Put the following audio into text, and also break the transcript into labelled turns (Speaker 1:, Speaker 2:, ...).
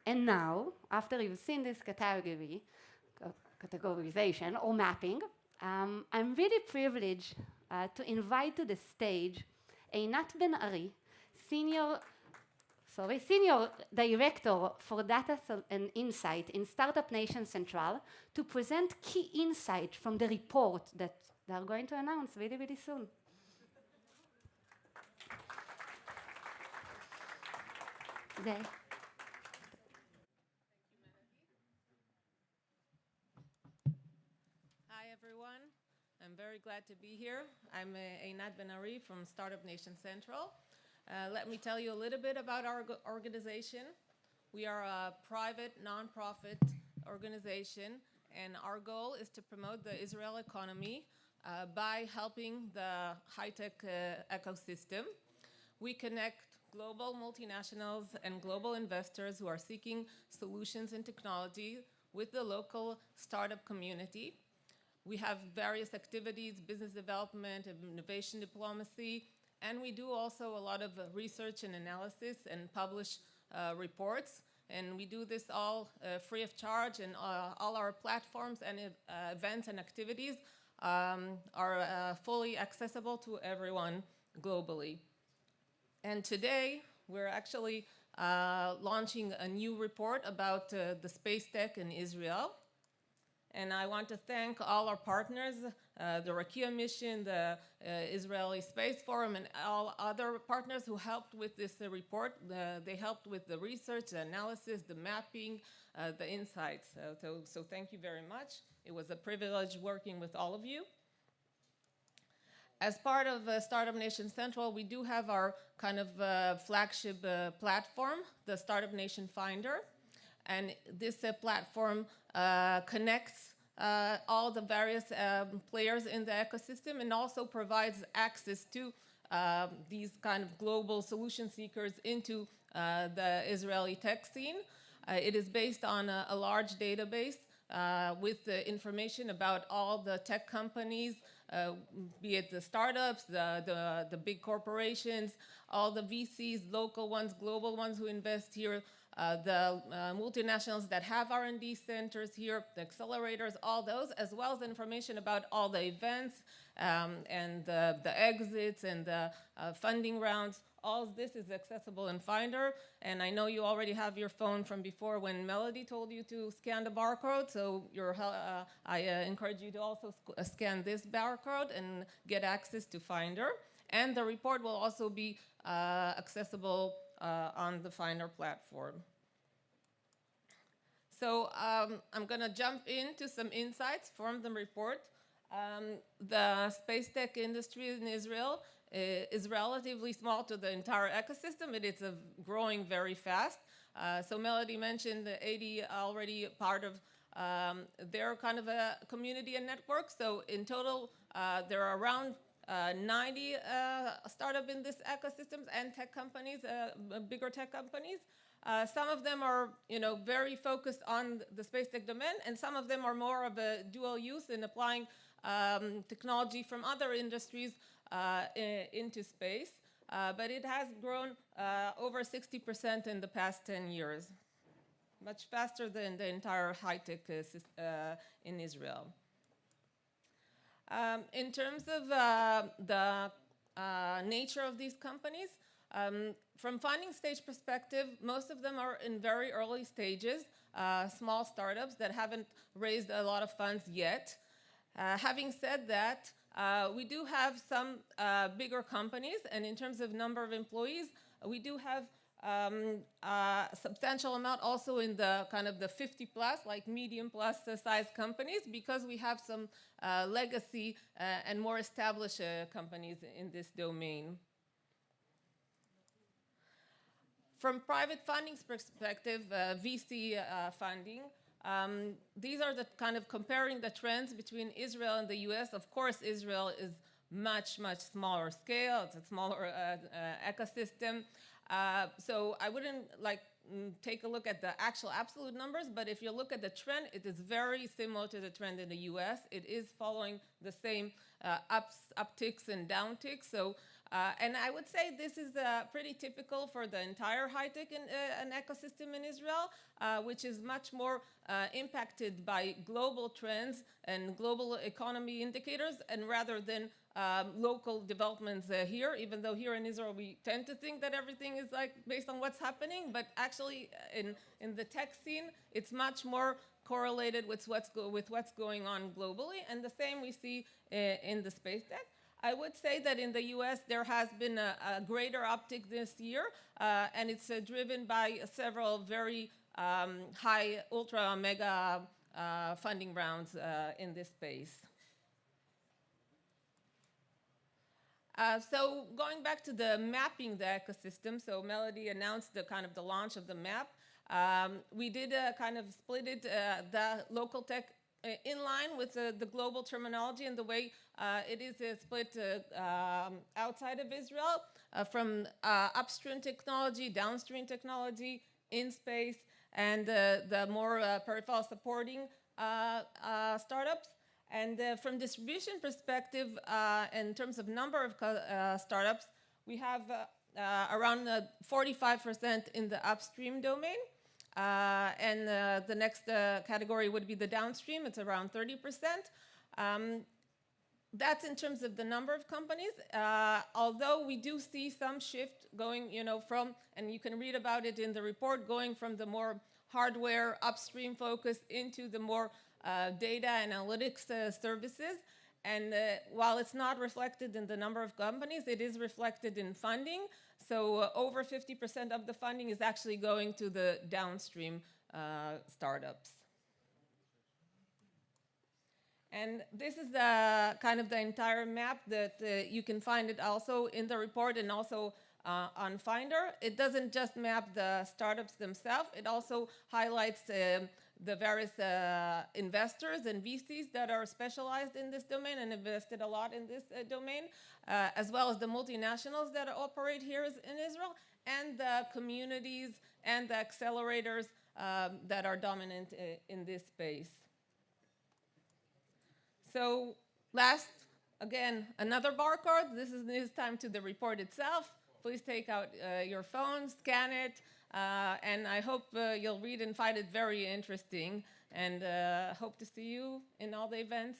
Speaker 1: And now, after you've seen this categorization or mapping, I'm really privileged to invite to the stage Einat Ben-Ari, Senior Senior Director for Data and Insight in Startup Nation Central, to present key insights from the report that they are going to announce really, really soon. They.
Speaker 2: Hi, everyone. I'm very glad to be here. I'm Einat Ben-Ari from Startup Nation Central. Let me tell you a little bit about our organization. We are a private, nonprofit organization, and our goal is to promote the Israel economy by helping the high-tech ecosystem. We connect global multinationals and global investors who are seeking solutions in technology with the local startup community. We have various activities, business development, innovation diplomacy, and we do also a lot of research and analysis and publish reports. And we do this all free of charge, and all our platforms and events and activities are fully accessible to everyone globally. And today, we're actually launching a new report about the space tech in Israel. And I want to thank all our partners, the Rakia mission, the Israeli Space Forum, and all other partners who helped with this report. They helped with the research, the analysis, the mapping, the insights. So thank you very much. It was a privilege working with all of you. As part of Startup Nation Central, we do have our kind of flagship platform, the Startup Nation Finder. And this platform connects all the various players in the ecosystem and also provides access to these kind of global solution seekers into the Israeli tech scene. It is based on a large database with the information about all the tech companies, be it the startups, the big corporations, all the VCs, local ones, global ones who invest here, the multinationals that have R&D centers here, the accelerators, all those, as well as information about all the events and the exits and the funding rounds. All of this is accessible in Finder, and I know you already have your phone from before when Melody told you to scan the barcode, so I encourage you to also scan this barcode and get access to Finder. And the report will also be accessible on the Finder platform. So I'm going to jump into some insights from the report. The space tech industry in Israel is relatively small to the entire ecosystem. It is growing very fast. So Melody mentioned the 80 already part of their kind of a community and network. So in total, there are around 90 startups in this ecosystems and tech companies, bigger tech companies. Some of them are, very focused on the space tech domain, and some of them are more of a dual use in applying technology from other industries into space. But it has grown over 60% in the past 10 years, much faster than the entire high-tech in Israel. In terms of the nature of these companies, from funding stage perspective, most of them are in very early stages, small startups that haven't raised a lot of funds yet. Having said that, we do have some bigger companies, and in terms of number of employees, we do have a substantial amount also in the kind of the 50 plus, like medium plus size companies, because we have some legacy and more established companies in this domain. From private funding perspective, VC funding, these are the kind of comparing the trends between Israel and the US. Of course, Israel is much, much smaller scale. It's a smaller ecosystem. So I wouldn't take a look at the actual absolute numbers, but if you look at the trend, it is very similar to the trend in the US. It is following the same upticks and downticks. So And I would say this is pretty typical for the entire high-tech an ecosystem in Israel, which is much more impacted by global trends and global economy indicators, and rather than local developments here, even though here in Israel we tend to think that everything is like based on what's happening, but actually in the tech scene, it's much more correlated with what's going on globally, and the same we see in the space tech. I would say that in the US there has been a greater uptick this year, and it's driven by several very high, ultra, mega funding rounds in this space. So going back to the mapping the ecosystem, so Melody announced the kind of the launch of the map. We did kind of split it, the local tech in line with the global terminology and the way it is split outside of Israel from upstream technology, downstream technology, in space, and the more peripheral supporting startups. And from distribution perspective, in terms of number of startups, we have around 45% in the upstream domain. And the next category would be the downstream. It's around 30%. That's in terms of the number of companies. Although we do see some shift going, from, and you can read about it in the report, going from the more hardware upstream focus into the more data analytics services. And while it's not reflected in the number of companies, it is reflected in funding. So over 50% of the funding is actually going to the downstream startups. And this is the kind of the entire map that you can find it also in the report and also on Finder. It doesn't just map the startups themselves, it also highlights the various investors and VCs that are specialized in this domain and invested a lot in this domain, as well as the multinationals that operate here in Israel, and the communities and the accelerators that are dominant in this space. So last, again, another barcode. This is time to the report itself. Please take out your phone, scan it, and I hope you'll read and find it very interesting, and hope to see you in all the events.